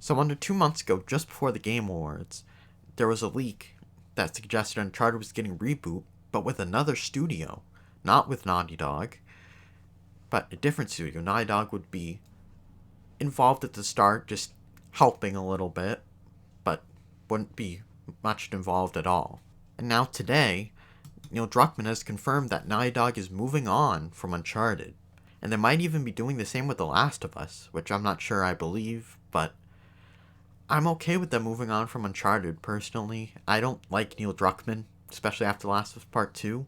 So under 2 months ago, just before the Game Awards, there was a leak that suggested Uncharted was getting Reboot, but with another studio. Not with Naughty Dog, but a different studio. Naughty Dog would be involved at the start, just helping a little bit, but wouldn't be much involved at all. And now today, Neil Druckmann has confirmed that Naughty Dog is moving on from Uncharted. And they might even be doing the same with The Last of Us, which I'm not sure I believe, but I'm okay with them moving on from Uncharted, personally. I don't like Neil Druckmann, especially after The Last of Us Part 2.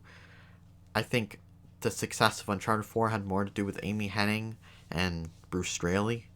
I think the success of Uncharted 4 had more to do with Amy Hennig and Bruce Straley.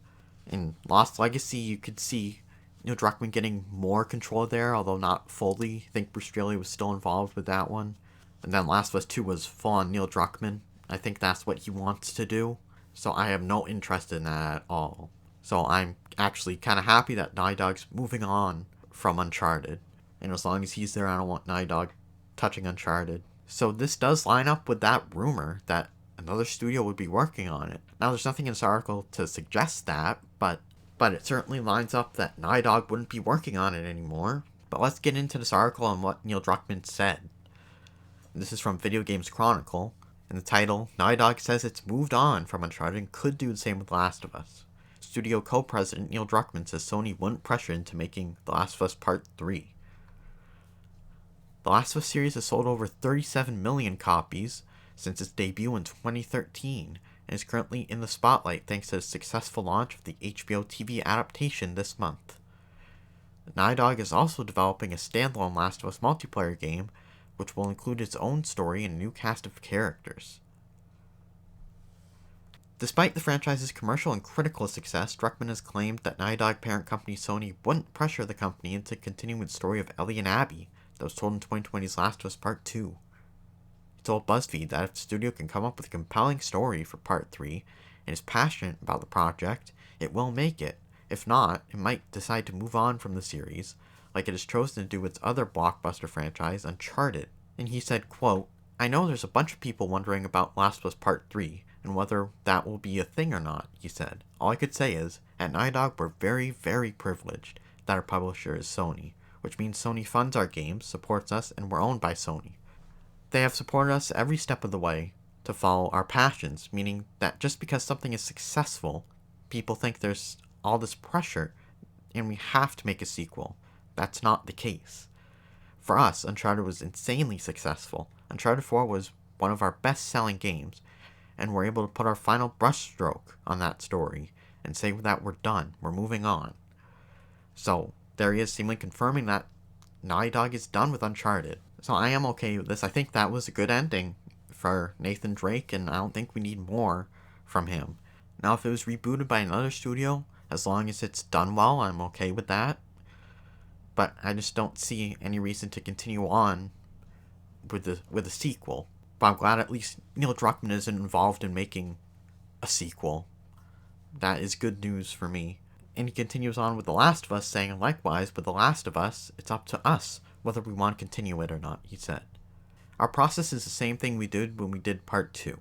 In Lost Legacy, you could see Neil Druckmann getting more control there, although not fully. I think Bruce Straley was still involved with that one. And then Last of Us 2 was full on Neil Druckmann. I think that's what he wants to do. So I have no interest in that at all. So I'm actually kind of happy that Naughty Dog's moving on from Uncharted. And as long as he's there, I don't want Naughty Dog touching Uncharted. So this does line up with that rumor that another studio would be working on it. Now, there's nothing in this article to suggest that, but it certainly lines up that Naughty Dog wouldn't be working on it anymore. But let's get into this article and what Neil Druckmann said. This is from Video Games Chronicle, and the title, Naughty Dog says it's moved on from Uncharted and could do the same with The Last of Us. Studio co-president Neil Druckmann says Sony wouldn't pressure into making The Last of Us Part 3. The Last of Us series has sold over 37 million copies since its debut in 2013, and is currently in the spotlight thanks to the successful launch of the HBO TV adaptation this month. Naughty Dog is also developing a standalone Last of Us multiplayer game, which will include its own story and a new cast of characters. Despite the franchise's commercial and critical success, Druckmann has claimed that Naughty Dog parent company Sony wouldn't pressure the company into continuing the story of Ellie and Abby that was told in 2020's Last of Us Part 2. He told BuzzFeed that if the studio can come up with a compelling story for Part 3 and is passionate about the project, it will make it. If not, it might decide to move on from the series, like it has chosen to do with its other blockbuster franchise, Uncharted. And he said, quote, I know there's a bunch of people wondering about Last of Us Part 3, and whether that will be a thing or not, he said. All I could say is, at Naughty Dog we're very, very privileged that our publisher is Sony, which means Sony funds our games, supports us, and we're owned by Sony. They have supported us every step of the way to follow our passions, meaning that just because something is successful, people think there's all this pressure and we have to make a sequel. That's not the case. For us, Uncharted was insanely successful. Uncharted 4 was one of our best-selling games, and we're able to put our final brushstroke on that story and say that we're done, we're moving on. So, there he is seemingly confirming that Naughty Dog is done with Uncharted. So I am okay with this. I think that was a good ending for Nathan Drake, and I don't think we need more from him. Now, if it was rebooted by another studio, as long as it's done well, I'm okay with that. But I just don't see any reason to continue on with a sequel. But I'm glad at least Neil Druckmann isn't involved in making a sequel. That is good news for me. And he continues on with The Last of Us, saying, likewise, with The Last of Us, it's up to us whether we want to continue it or not, he said. Our process is the same thing we did when we did Part 2,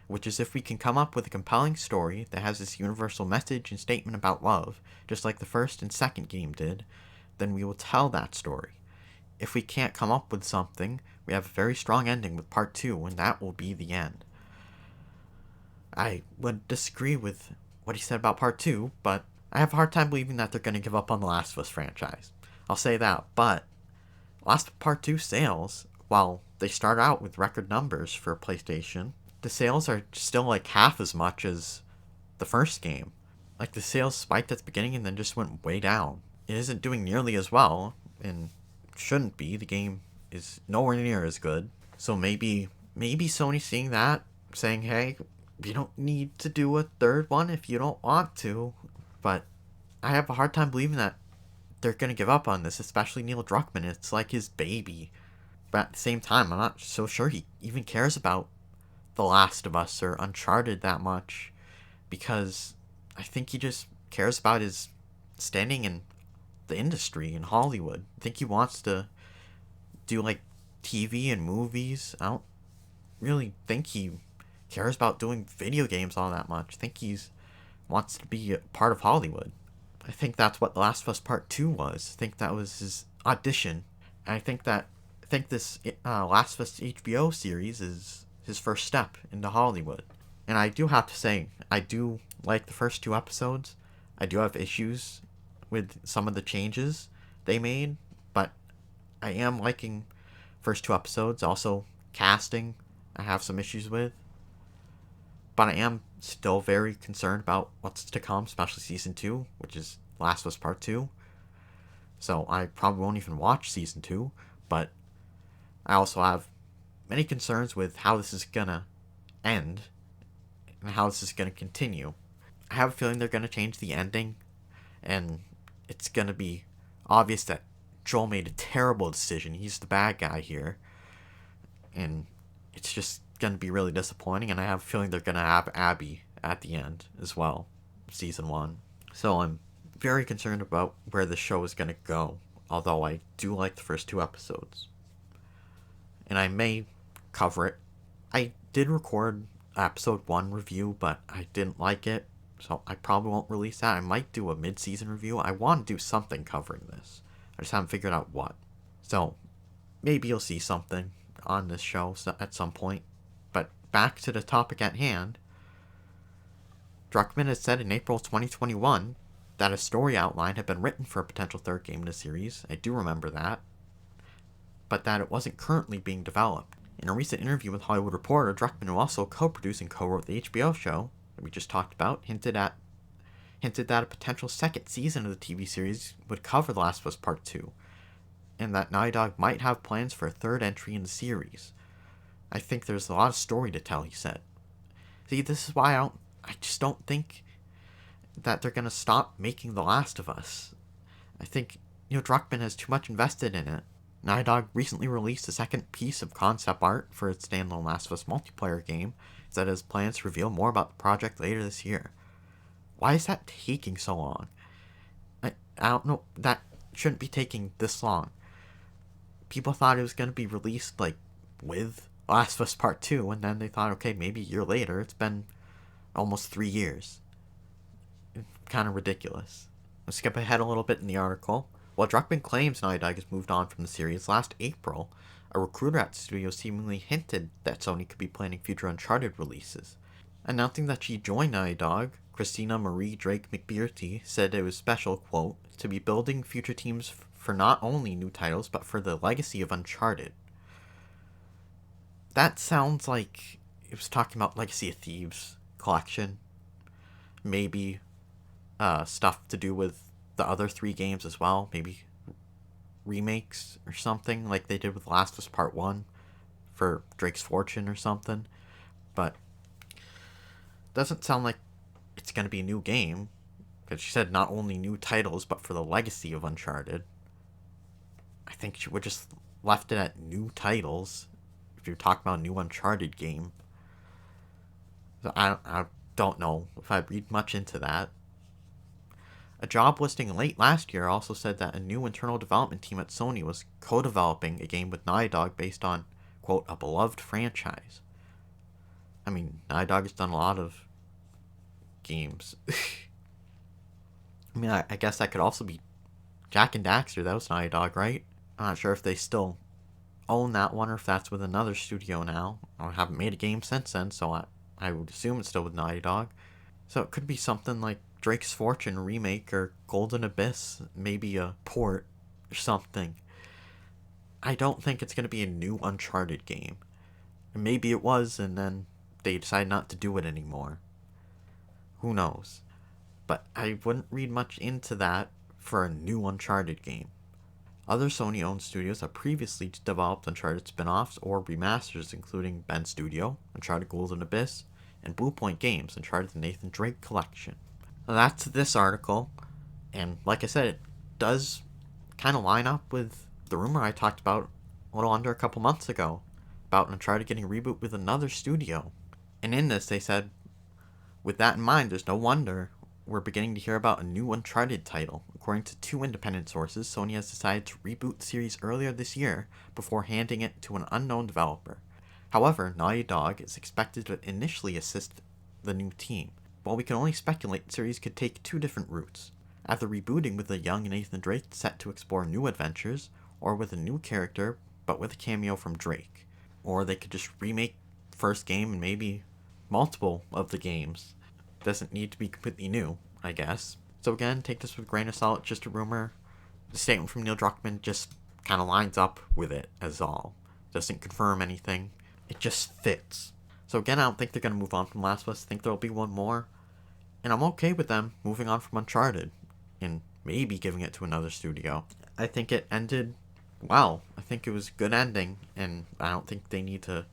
which is if we can come up with a compelling story that has this universal message and statement about love, just like the first and second game did, then we will tell that story. If we can't come up with something, we have a very strong ending with Part 2, and that will be the end. I would disagree with what he said about Part 2, but I have a hard time believing that they're going to give up on the Last of Us franchise. I'll say that, but Last of Us Part 2 sales, while they start out with record numbers for PlayStation, the sales are still like half as much as the first game. Like, the sales spiked at the beginning and then just went way down. It isn't doing nearly as well, and shouldn't be. The game is nowhere near as good. So maybe Sony's seeing that, saying, hey, you don't need to do a third one if you don't want to. But I have a hard time believing that they're going to give up on this, especially Neil Druckmann. It's like his baby. But at the same time, I'm not so sure he even cares about The Last of Us or Uncharted that much, because I think he just cares about his standing in the industry in Hollywood. I think he wants to do like TV and movies. I don't really think he cares about doing video games all that much. I think he's wants to be a part of Hollywood. I think that's what The Last of Us Part 2 was. I think that was his audition. And I think this Last of Us HBO series is his first step into Hollywood. And I do have to say, I do like the first 2 episodes. I do have issues with some of the changes they made, but I am liking first 2 episodes. Also, casting, I have some issues with. But I am still very concerned about what's to come, especially season 2, which is Last of Us Part 2. So I probably won't even watch season 2, but I also have many concerns with how this is gonna end and how this is gonna continue. I have a feeling they're gonna change the ending, and it's gonna be obvious that Joel made a terrible decision. He's the bad guy here, and it's just gonna be really disappointing. And I have a feeling they're gonna have Abby at the end as well, season 1. So I'm very concerned about where the show is gonna go, although I do like the first 2 episodes. And I may cover it. I did record episode 1 review, but I didn't like it, so I probably won't release that. I might do a mid-season review. I want to do something covering this. I just haven't figured out what. So maybe you'll see something on this show at some point. But back to the topic at hand. Druckmann has said in April 2021 that a story outline had been written for a potential third game in the series. I do remember that. But that it wasn't currently being developed. In a recent interview with Hollywood Reporter, Druckmann, who also co-produced and co-wrote the HBO show that we just talked about, hinted that a potential second season of the TV series would cover The Last of Us Part 2, and that Naughty Dog might have plans for a third entry in the series. I think there's a lot of story to tell, he said. See, this is why I just don't think that they're gonna stop making The Last of Us. I think, Druckmann has too much invested in it. Naughty Dog recently released a second piece of concept art for its standalone Last of Us multiplayer game, that has plans to reveal more about the project later this year. Why is that taking so long? I don't know, that shouldn't be taking this long. People thought it was going to be released, with Last of Us Part 2, and then they thought, okay, maybe a year later. It's been almost 3 years. Kind of ridiculous. Let's skip ahead a little bit in the article. While Druckmann claims Naughty Dog has moved on from the series, last April, a recruiter at the studio seemingly hinted that Sony could be planning future Uncharted releases. Announcing that she joined Naughty Dog, Christina Marie Drake McBearty said it was special, quote, to be building future teams for not only new titles, but for the legacy of Uncharted. That sounds like it was talking about Legacy of Thieves collection. Maybe stuff to do with the other 3 games as well. Maybe remakes or something like they did with Last of Us Part 1 for Drake's Fortune or something. But doesn't sound like it's going to be a new game, because she said not only new titles but for the legacy of Uncharted. I think she would just left it at new titles if you're talking about a new Uncharted game. So I don't know if I'd read much into that. A job listing late last year also said that a new internal development team at Sony was co-developing a game with Naughty Dog based on, quote, a beloved franchise. I mean, Naughty Dog has done a lot of games. I mean, I guess that could also be Jak and Daxter. That was Naughty Dog, right? I'm not sure if they still own that one or if that's with another studio now. I haven't made a game since then, so I would assume it's still with Naughty Dog. So it could be something like Drake's Fortune remake or Golden Abyss, maybe a port or something. I don't think it's going to be a new Uncharted game. Maybe it was, and then they decided not to do it anymore. Who knows? But I wouldn't read much into that for a new Uncharted game. Other Sony-owned studios have previously developed Uncharted spin-offs or remasters, including Ben Studio, Uncharted Golden Abyss, and Bluepoint Games, Uncharted the Nathan Drake Collection. Now that's this article, and like I said, it does kind of line up with the rumor I talked about a little under a couple months ago about Uncharted getting a reboot with another studio. And in this, they said, with that in mind, there's no wonder we're beginning to hear about a new Uncharted title. According to 2 independent sources, Sony has decided to reboot the series earlier this year before handing it to an unknown developer. However, Naughty Dog is expected to initially assist the new team. While we can only speculate, the series could take 2 different routes. either rebooting with a young Nathan Drake set to explore new adventures, or with a new character but with a cameo from Drake. Or they could just remake first game and maybe multiple of the games. Doesn't need to be completely new, I guess. So again, take this with a grain of salt, just a rumor. The statement from Neil Druckmann just kind of lines up with it as all. Doesn't confirm anything. It just fits. So again, I don't think they're going to move on from Last of Us. I think there'll be one more. And I'm okay with them moving on from Uncharted and maybe giving it to another studio. I think it ended well. I think it was a good ending, and I don't think they need to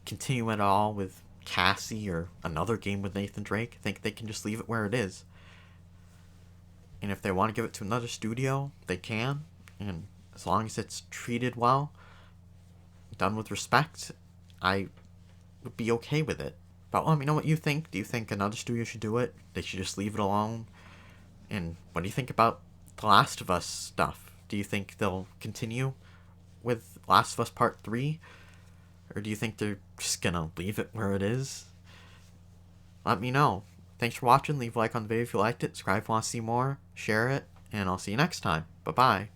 continue at all with Cassie or another game with Nathan Drake. I think they can just leave it where it is. And if they want to give it to another studio, they can. And as long as it's treated well, done with respect, I would be okay with it. But let me know what you think. Do you think another studio should do it? They should just leave it alone? And what do you think about The Last of Us stuff? Do you think they'll continue with Last of Us Part 3? Or do you think they're just gonna leave it where it is? Let me know. Thanks for watching. Leave a like on the video if you liked it. Subscribe if you want to see more. Share it. And I'll see you next time. Bye-bye.